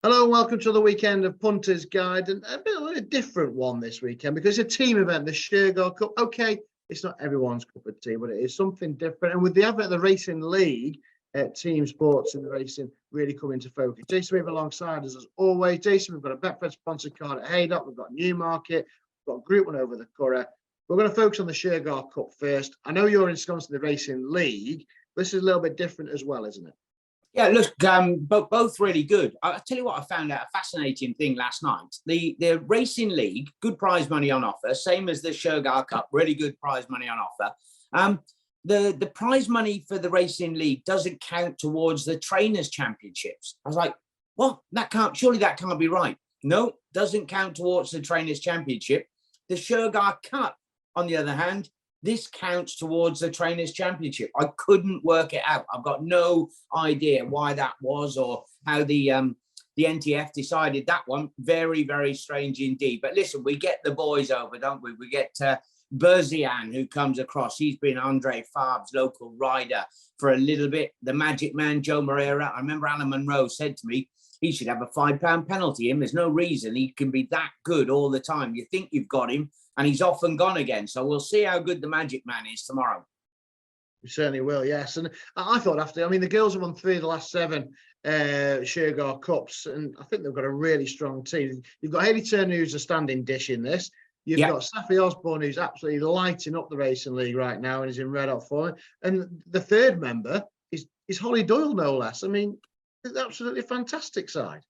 Hello and welcome to the weekend of Punters Guide, and a bit of a different one this weekend because it's a team event, the Shergar Cup. Okay, it's not everyone's cup of tea, but it is something different. And with the advent of the Racing League, team sports and the racing really come into focus. Jason, we have alongside us as always. Jason, we've got a Betfred sponsored card at Haydock, we've got Newmarket, we've got Group 1 over the Curragh. We're going to focus on the Shergar Cup first. I know you're ensconced in the Racing League. This is a little bit different as well, isn't it? Yeah, look, both really good. I'll tell you what, I found out a fascinating thing last night. The Racing League, good prize money on offer, same as the Shergar Cup, really good prize money on offer. The prize money for the Racing League doesn't count towards the Trainers' Championships. I was like, well, surely that can't be right. No, doesn't count towards the Trainers' Championship. The Shergar Cup, on the other hand, this counts towards the Trainers' Championship. I couldn't work it out. I've got no idea why that was or how the NTF decided that one. Very, very strange indeed. But listen, we get the boys over, don't we? We get Berzian, who comes across. He's been Andre Farb's local rider for a little bit. The Magic Man, Joe Moreira. I remember Alan Monroe said to me, he should have a £5 penalty. There's no reason he can be that good all the time. You think you've got him, and he's off and gone again. So we'll see how good the Magic Man is tomorrow. We certainly will, yes. And I thought the girls have won 3 of the last 7 Shergar Cups, and I think they've got a really strong team. You've got Hayley Turner, who's a standing dish in this. You've got Safi Osborne, who's absolutely lighting up the Racing League right now and is in red hot form. And the third member is Holly Doyle, no less. I mean, it's an absolutely fantastic side.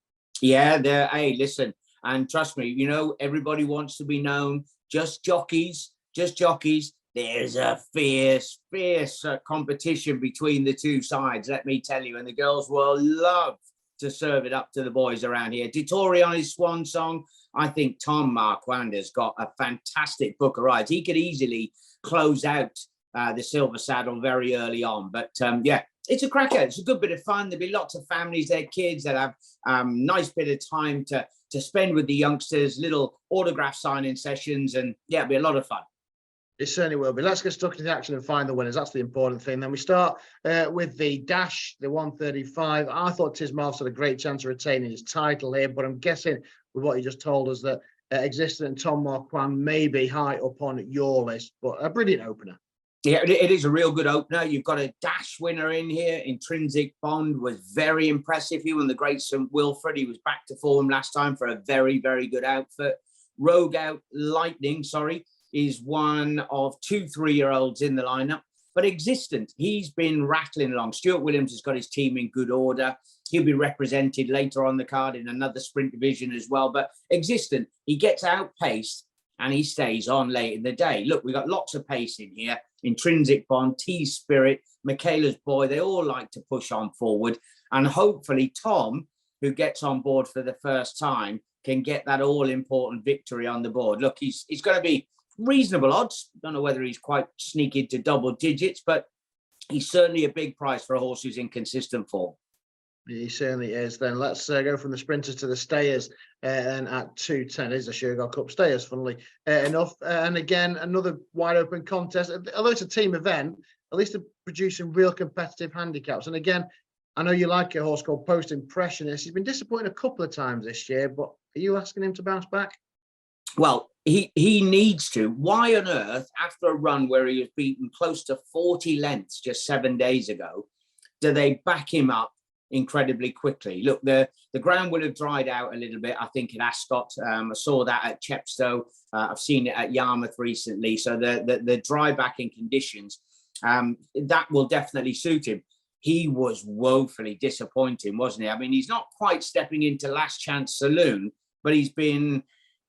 Yeah, hey, listen, and trust me, everybody wants to be known. Just jockeys. There's a fierce competition between the two sides, let me tell you. And the girls will love to serve it up to the boys around here. Dettori on his swan song. I think Tom Marquander's got a fantastic book of rides. He could easily close out the Silver Saddle very early on. But it's a cracker. It's a good bit of fun. There'll be lots of families, their kids that have nice bit of time to spend with the youngsters, little autograph signing sessions, and it'll be a lot of fun. It certainly will be. Let's get stuck into the action and find the winners. That's the important thing. Then we start with the dash, the 135. I thought Tiz Marv's had a great chance of retaining his title here, but I'm guessing with what you just told us that Existent and Tom Marquand may be high up on your list, but a brilliant opener. Yeah, it is a real good opener. You've got a dash winner in here. Intrinsic Bond was very impressive. He won the Great St. Wilfred. He was back to form last time for a very, very good outfit. Rogue Out Lightning, is one of 2 3-year-olds in the lineup. But Existent, he's been rattling along. Stuart Williams has got his team in good order. He'll be represented later on the card in another sprint division as well. But Existent, he gets outpaced and he stays on late in the day. Look, we've got lots of pace in here. Intrinsic Bond, T-Spirit, Michaela's Boy, they all like to push on forward. And hopefully Tom, who gets on board for the first time, can get that all-important victory on the board. Look, he's going to be reasonable odds. Don't know whether he's quite sneaky to double digits, but he's certainly a big price for a horse who's in consistent form. He certainly is. Then let's go from the sprinters to the stayers, and at 2:10 is the Shergar Cup stayers, funnily enough. And again, another wide open contest. Although it's a team event, at least they're producing real competitive handicaps. And again, I know you like a horse called Post Impressionist. He's been disappointing a couple of times this year, but are you asking him to bounce back? Well, he needs to. Why on earth, after a run where he was beaten close to 40 lengths just 7 days ago, do they back him up incredibly quickly? Look, the ground will have dried out a little bit, I think, at Ascot. I saw that at Chepstow. I've seen it at Yarmouth recently. So the dry backing conditions, that will definitely suit him. He was woefully disappointing, wasn't he? I mean, he's not quite stepping into Last Chance Saloon, but he's been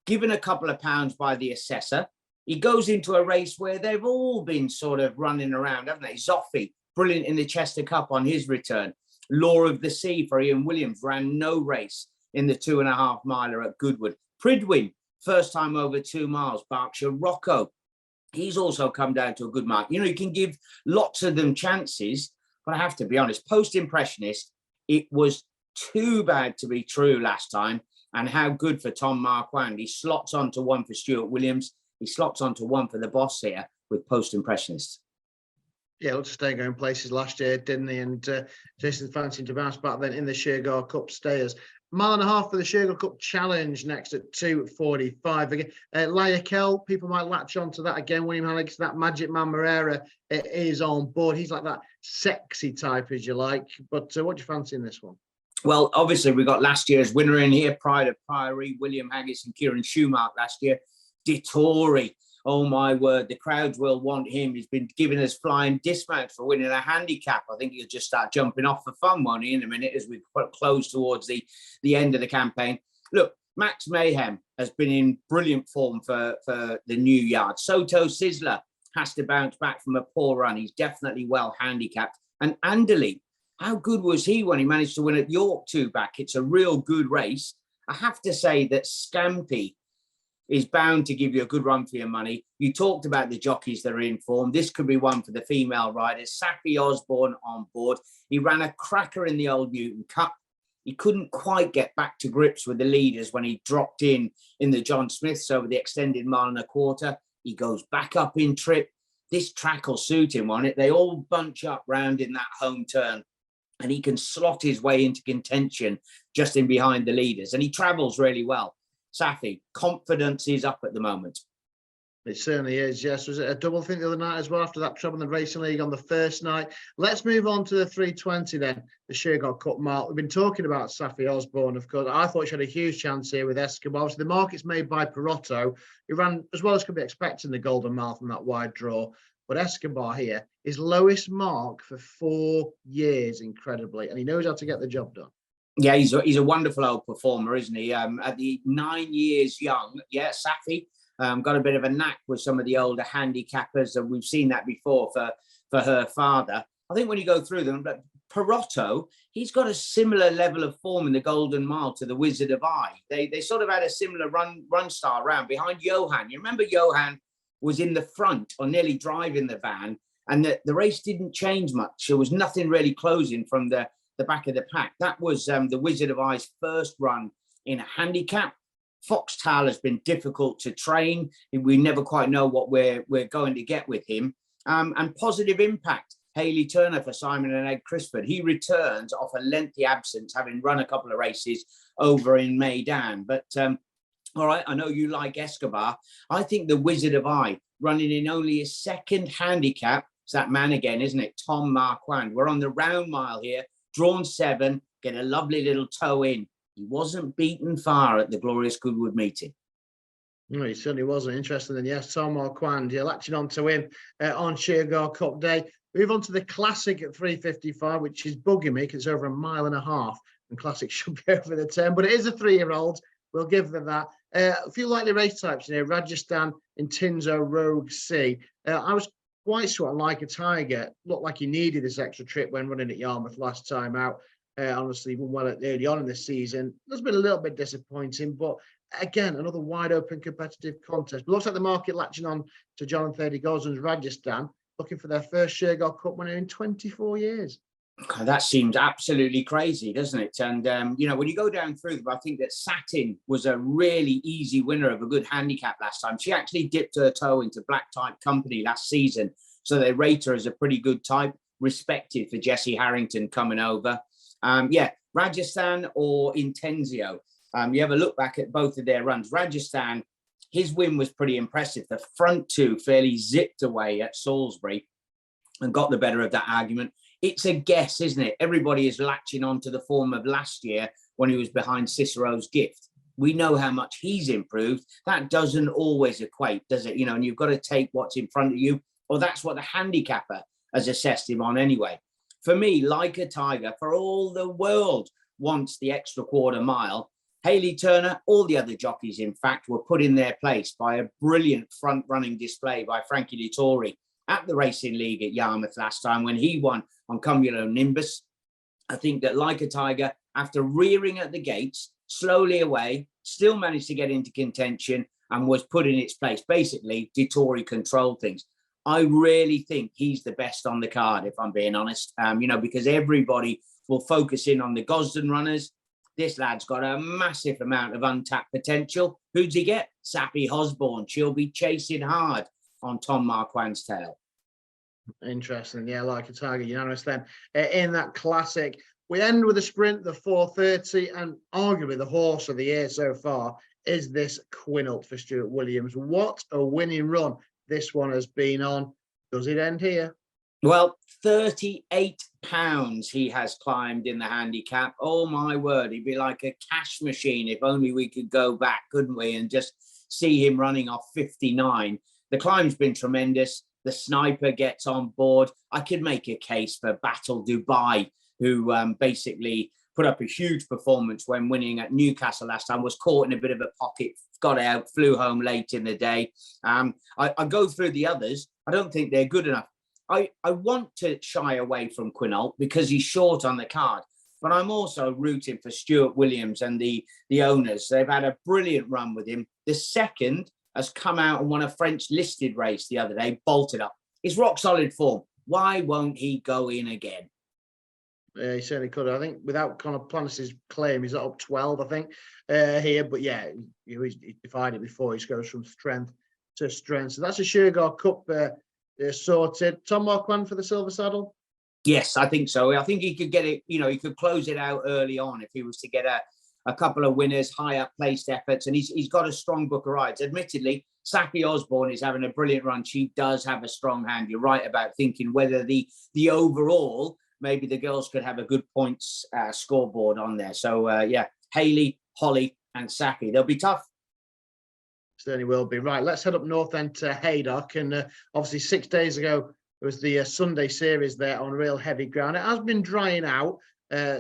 given a couple of pounds by the assessor. He goes into a race where they've all been sort of running around, haven't they? Zoffy, brilliant in the Chester Cup on his return. Law of the Sea for Ian Williams, ran no race in the 2.5 miler at Goodwood. Pridwin, first time over 2 miles. Berkshire Rocco, he's also come down to a good mark. You can give lots of them chances, but I have to be honest, Post Impressionist, it was too bad to be true last time. And how good for Tom Marquand. He slots onto one for Stuart Williams. He slots onto one for the boss here with Post Impressionist. Yeah, looked to stay going places last year, didn't he? And Jason fancying to bounce back then in the Shergar Cup stayers. Mile and a half for the Shergar Cup Challenge next at 2:45. Again, Layakel, people might latch on to that again. William Alex, that Magic Man Moreira is on board. He's like that sexy type, as you like. But what do you fancy in this one? Well, obviously, we got last year's winner in here, Pride of Priory, William Haggis and Kieran Schumacher last year. Dittori. Oh, my word. The crowds will want him. He's been giving us flying dismounts for winning a handicap. I think he'll just start jumping off for fun, won't he, in a minute as we close towards the end of the campaign. Look, Max Mayhem has been in brilliant form for the new yard. Soto Sizzler has to bounce back from a poor run. He's definitely well handicapped. And Anderley, how good was he when he managed to win at York 2 back? It's a real good race. I have to say that Scampy is bound to give you a good run for your money. You talked about the jockeys that are in form. This could be one for the female riders. Saffy Osborne on board. He ran a cracker in the Old Newton Cup. He couldn't quite get back to grips with the leaders when he dropped in the John Smiths over the extended 1.25 miles. He goes back up in trip. This track will suit him on it. They all bunch up round in that home turn, and he can slot his way into contention just in behind the leaders. And he travels really well. Safi, confidence is up at the moment. It certainly is, yes. Was it a double think the other night as well after that trouble in the Racing League on the first night? Let's move on to the 320 then, the Shergar Cup mark. We've been talking about Saffy Osborne, of course. I thought she had a huge chance here with Escobar. Obviously, the market's made by Perotto, who ran as well as could be expected in the Golden Mile from that wide draw. But Escobar here, his lowest mark for 4 years, incredibly, and he knows how to get the job done. Yeah, he's a wonderful old performer, isn't he? At the 9 years young, yeah, Safi got a bit of a knack with some of the older handicappers, and we've seen that before for her father. I think when you go through them, but Perotto, he's got a similar level of form in the Golden Mile to the Wizard of Eye. They sort of had a similar run style round behind Johan. You remember Johan was in the front or nearly driving the van, and the race didn't change much. There was nothing really closing from the back of the pack. That was the Wizard of Eye's first run in a handicap. Foxtail has been difficult to train. We never quite know what we're going to get with him. And Positive Impact, Hayley Turner for Simon and Ed Crisford. He returns off a lengthy absence, having run a couple of races over in Meydan. But all right, I know you like Escobar. I think the Wizard of Eye, running in only his second handicap, it's that man again, isn't it? Tom Marquand. We're on the round mile here. Drawn 7, get a lovely little toe in. He wasn't beaten far at the Glorious Goodwood meeting. No, he certainly wasn't. Interesting. And yes, Tom Marquand, you're latching on to him on Shergar Cup Day. Move on to the Classic at 3:55, which is bugging me because it's over 1.5 miles, and Classic should be over the 10, but it is a 3-year-old. We'll give them that. A few likely race types in here. Rajasthan, Intinzo, Rogue C. I was quite sort of like a Tiger. Looked like he needed this extra trip when running at Yarmouth last time out. Honestly, even well early on in the season. It's been a little bit disappointing, but again, another wide open competitive contest. But looks like the market latching on to John and 30 Gosden's Rajasthan, looking for their first Shergar Cup winner in 24 years. That seems absolutely crazy, doesn't it? And, when you go down through them, I think that Satin was a really easy winner of a good handicap last time. She actually dipped her toe into black type company last season. So they rate her as a pretty good type, respected for Jessie Harrington coming over. Rajasthan or Intensio. You have a look back at both of their runs. Rajasthan, his win was pretty impressive. The front two fairly zipped away at Salisbury and got the better of that argument. It's a guess, isn't it? Everybody is latching on to the form of last year when he was behind Cicero's Gift. We know how much he's improved. That doesn't always equate, does it? And you've got to take what's in front of you, or that's what the handicapper has assessed him on anyway. For me, like a Tiger, for all the world wants the extra 1/4 mile, Hayley Turner, all the other jockeys, in fact, were put in their place by a brilliant front-running display by Frankie Dettori at the Racing League at Yarmouth last time when he won on Cumulo Nimbus. I think that like a Tiger, after rearing at the gates, slowly away, still managed to get into contention and was put in its place. Basically, Dettori controlled things. I really think he's the best on the card, if I'm being honest, because everybody will focus in on the Gosden runners. This lad's got a massive amount of untapped potential. Who'd he get? Sappy Osborne. She'll be chasing hard on Tom Marquand's tail. Interesting. Yeah, like a Tiger, unanimous then. In that Classic, We end with a sprint, the 4:30, and arguably the horse of the year so far is this Quinault for Stuart Williams. What a winning run this one has been on. Does it end here? Well, £38 he has climbed in the handicap. Oh my word, he'd be like a cash machine if only we could go back, couldn't we? And just see him running off 59. The climb's been tremendous. The sniper gets on board. I could make a case for Battle Dubai, who basically put up a huge performance when winning at Newcastle last time, was caught in a bit of a pocket, got out, flew home late in the day. I go through the others. I don't think they're good enough. I want to shy away from Quinault because he's short on the card, but I'm also rooting for Stuart Williams and the owners. They've had a brilliant run with him. The second has come out and won a French listed race the other day, bolted up. It's rock solid form. Why won't he go in again? Yeah, he certainly could. I think without Conor Plannis's claim, he's up 12, I think, here. But yeah, he's defined it before. He goes from strength to strength. So that's a Shergar Cup sorted. Tom Marquand for the Silver Saddle? Yes, I think so. I think he could get it, he could close it out early on if he was to get a couple of winners, higher placed efforts, and he's got a strong book of rides. Admittedly, Saki Osborne is having a brilliant run. She does have a strong hand. You're right about thinking whether the overall, maybe the girls could have a good points scoreboard on there. So yeah, Hayley, Holly and Saki, they'll be tough. Certainly will be. Right, let's head up north then to Haydock. And obviously 6 days ago, it was the Sunday series there on real heavy ground. It has been drying out.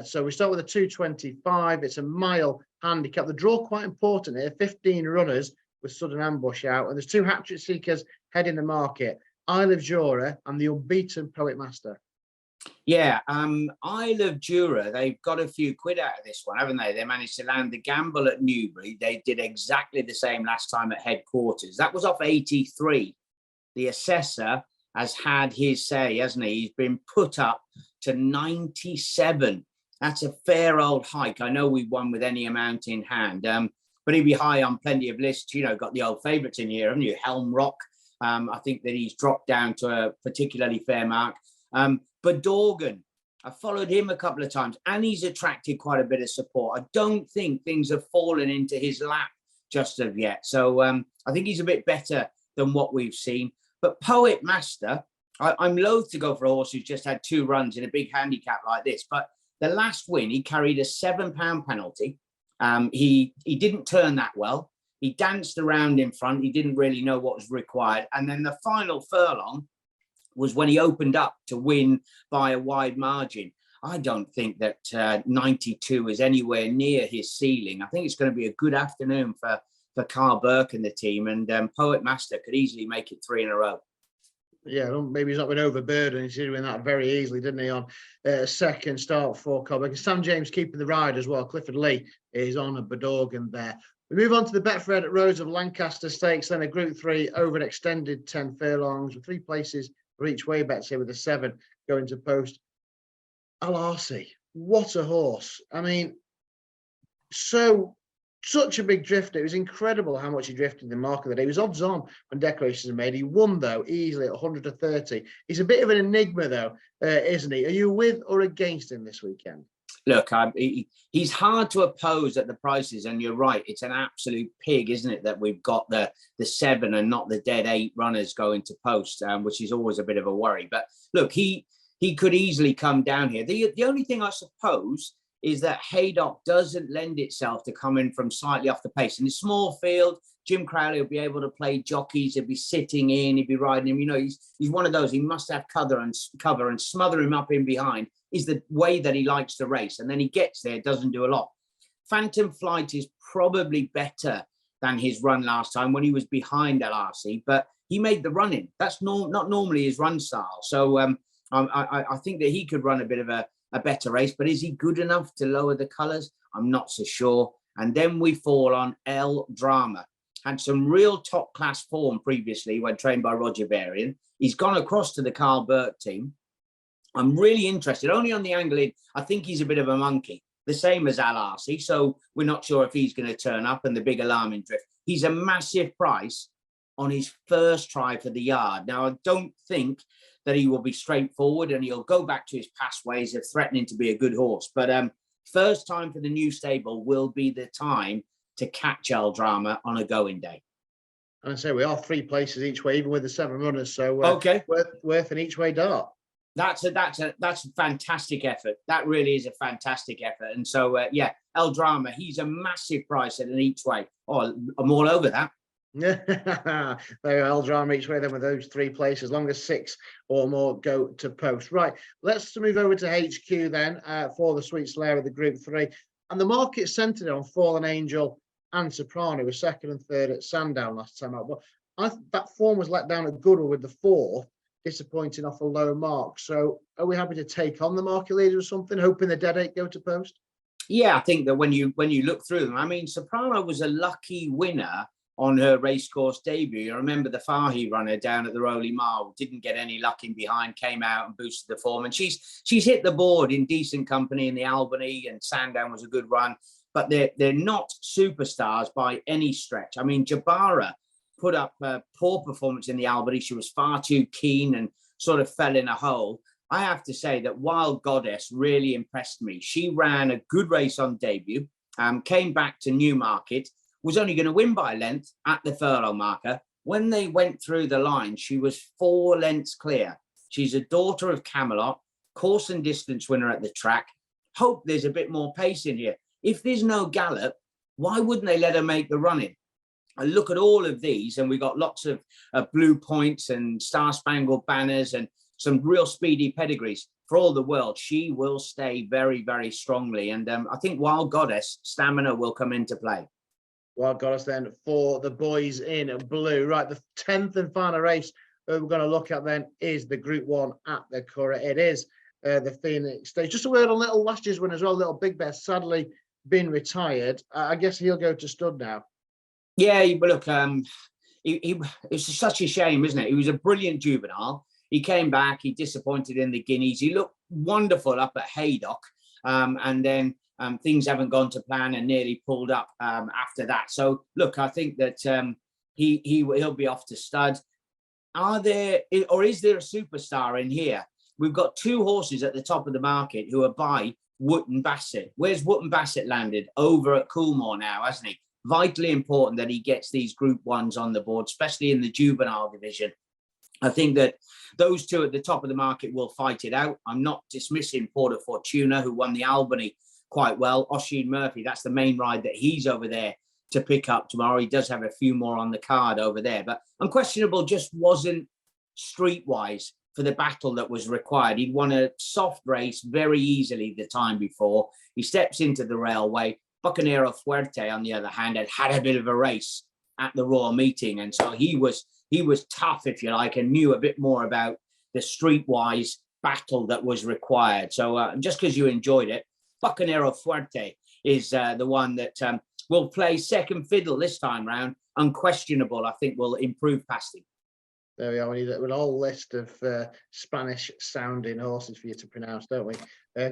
So we start with a 2:25. It's a mile handicap. The draw quite important here. 15 runners with sudden ambush out. And there's two hat-trick seekers heading the market. Isle of Jura and the unbeaten Poet Master. Yeah, Isle of Jura, they've got a few quid out of this one, haven't they? They managed to land the gamble at Newbury. They did exactly the same last time at headquarters. That was off 83. The assessor has had his say, hasn't he? He's been put up to 97. That's a fair old hike. I know we won with any amount in hand, but he'd be high on plenty of lists. Got the old favourites in here, haven't you? Helm Rock. I think that he's dropped down to a particularly fair mark. But Dorgan, I followed him a couple of times and he's attracted quite a bit of support. I don't think things have fallen into his lap just of yet. So I think he's a bit better than what we've seen. But Poet Master, I'm loath to go for a horse who's just had 2 runs in a big handicap like this. But the last win, he carried a £7 penalty. He didn't turn that well. He danced around in front. He didn't really know what was required. And then the final furlong was when he opened up to win by a wide margin. I don't think that 92 is anywhere near his ceiling. I think it's going to be a good afternoon for Carl Burke and the team, and Poet Master could easily make it 3 in a row. Yeah, maybe he's not been overburdened. He's doing that very easily, didn't he, on second start for Carl Burke. Sam James keeping the ride as well. Clifford Lee is on a Bedorgan there. We move on to the Betfred at Rose of Lancaster Stakes, then a Group 3 over an extended 10 furlongs with 3 places for each way bets here with a 7 going to post. Al-Arsi, what a horse. I mean, such a big drifter. It was incredible how much he drifted in the market that day. He was odds on when declarations are made. He won, though, easily at 100 to 30. He's a bit of an enigma, though, isn't he? Are you with or against him this weekend? Look, he's hard to oppose at the prices, and you're right. It's an absolute pig, isn't it, that we've got the 7 and not the dead 8 runners going to post, which is always a bit of a worry. But look, he could easily come down here. The only thing I suppose is that Haydock doesn't lend itself to coming from slightly off the pace. In a small field, Jim Crowley will be able to play jockeys. He'll be sitting in, he'll be riding him. He's one of those. He must have cover and smother him up in behind is the way that he likes to race. And then he gets there, doesn't do a lot. Phantom Flight is probably better than his run last time when he was behind Al-Arsi, but he made the run in. That's not normally his run style. So I think that he could run a bit of a better race, but is he good enough to lower the colours? I'm not so sure. And then we fall on El Drama. Had some real top class form previously when trained by Roger Varian. He's gone across to the Carl Burke team. I'm really interested, only on the angle in, I think he's a bit of a monkey, the same as Al-Arsi. So we're not sure if he's going to turn up and the big alarming drift. He's a massive price on his first try for the yard. Now, I don't think that he will be straightforward and he'll go back to his past ways of threatening to be a good horse. But first time for the new stable will be the time to catch El Drama on a going day. And I say we are 3 places each way, even with the 7 runners. So okay, worth an each way dart. That's a fantastic effort. That really is a fantastic effort. And so yeah, El Drama, he's a massive price at an each way. Oh, I'm all over that. There El Drama each way then with those 3 places, as long as 6 or more go to post. Right, let's move over to HQ then for the Sweet Slayer of the Group 3. And the market centred on Fallen Angel and Soprano, who was 2nd and 3rd at Sandown last time out. But that form was let down at Goodwood with the 4th, disappointing off a low mark. So are we happy to take on the market leader or something, hoping the dead 8 go to post? Yeah, I think that when you look through them, I mean, Soprano was a lucky winner on her racecourse debut. I remember the Fahy runner down at the Rowley Mile, didn't get any luck in behind, came out and boosted the form. And she's hit the board in decent company in the Albany, and Sandown was a good run. But they're not superstars by any stretch. I mean, Jabara put up a poor performance in the Albany. She was far too keen and sort of fell in a hole. I have to say that Wild Goddess really impressed me. She ran a good race on debut, came back to Newmarket, was only going to win by a length at the furlong marker. When they went through the line, she was 4 lengths clear. She's a daughter of Camelot, course and distance winner at the track. Hope there's a bit more pace in here. If there's no gallop, why wouldn't they let her make the running? I look at all of these, and we got lots of blue points and Star Spangled Banners and some real speedy pedigrees. For all the world, she will stay very, very strongly. And I think Wild Goddess stamina will come into play. Wild Goddess then for the boys in blue. Right, the 10th and final race we're going to look at then is the Group 1 at the Curragh. It is the Phoenix Stage. Just a word on little last year's winner as well, Little Big Bear, sadly been retired. I guess he'll go to stud now. Yeah, but look, it's such a shame, isn't it? He was a brilliant juvenile. He came back, he disappointed in the Guineas. He looked wonderful up at Haydock, and then things haven't gone to plan and nearly pulled up after that. So look, I think that he'll be off to stud. Is there a superstar in here? We've got 2 horses at the top of the market who are by Wootton Bassett. Where's Wootton Bassett landed? Over at Coolmore now, hasn't he? Vitally important that he gets these Group 1s on the board, especially in the juvenile division. I think that those 2 at the top of the market will fight it out. I'm not dismissing Porter Fortuna, who won the Albany quite well. Oisin Murphy, that's the main ride that he's over there to pick up tomorrow. He does have a few more on the card over there, but Unquestionable just wasn't streetwise for the battle that was required. He'd won a soft race very easily the time before. He steps into the railway. Bucanero Fuerte, on the other hand, had a bit of a race at the Royal Meeting, and so he was tough, if you like, and knew a bit more about the streetwise battle that was required. So just because you enjoyed it, Bucanero Fuerte is the one that will play second fiddle this time round. Unquestionable, I think, will improve past him. There we are. We need a whole list of Spanish-sounding horses for you to pronounce, don't we?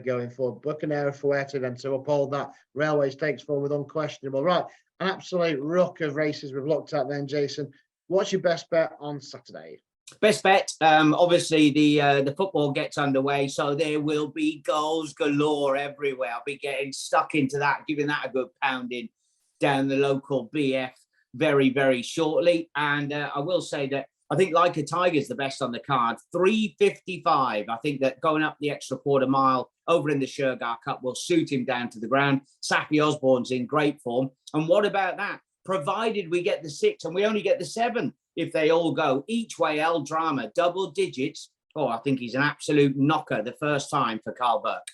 Going forward, Bucanero Fuerte then to uphold that Railway Stakes form with Unquestionable. Right, an absolute ruck of races we've looked at then, Jason. What's your best bet on Saturday? Best bet, obviously the football gets underway, so there will be goals galore everywhere. I'll be getting stuck into that, giving that a good pounding down the local BF very, very shortly. And I will say that I think Like a Tiger is the best on the card, 355. I think that going up the extra quarter mile over in the Shergar Cup will suit him down to the ground. Sappy Osborne's in great form. And what about that? Provided we get the 6 and we only get the 7, if they all go each way, El Drama, double digits. Oh, I think he's an absolute knocker the first time for Carl Burke.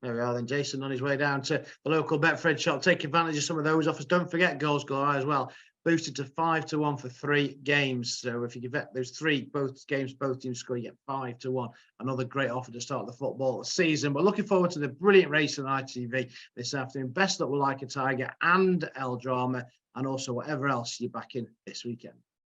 There we are then, Jason on his way down to the local Betfred shop. Take advantage of some of those offers. Don't forget Goals Galore as well. Boosted to 5-1 for 3 games. So if you get those 3, both games, both teams score, you get 5-1. Another great offer to start the football season. We're looking forward to the brilliant race on ITV this afternoon. Best luck with Like a Tiger and El Drama, and also whatever else you're backing this weekend.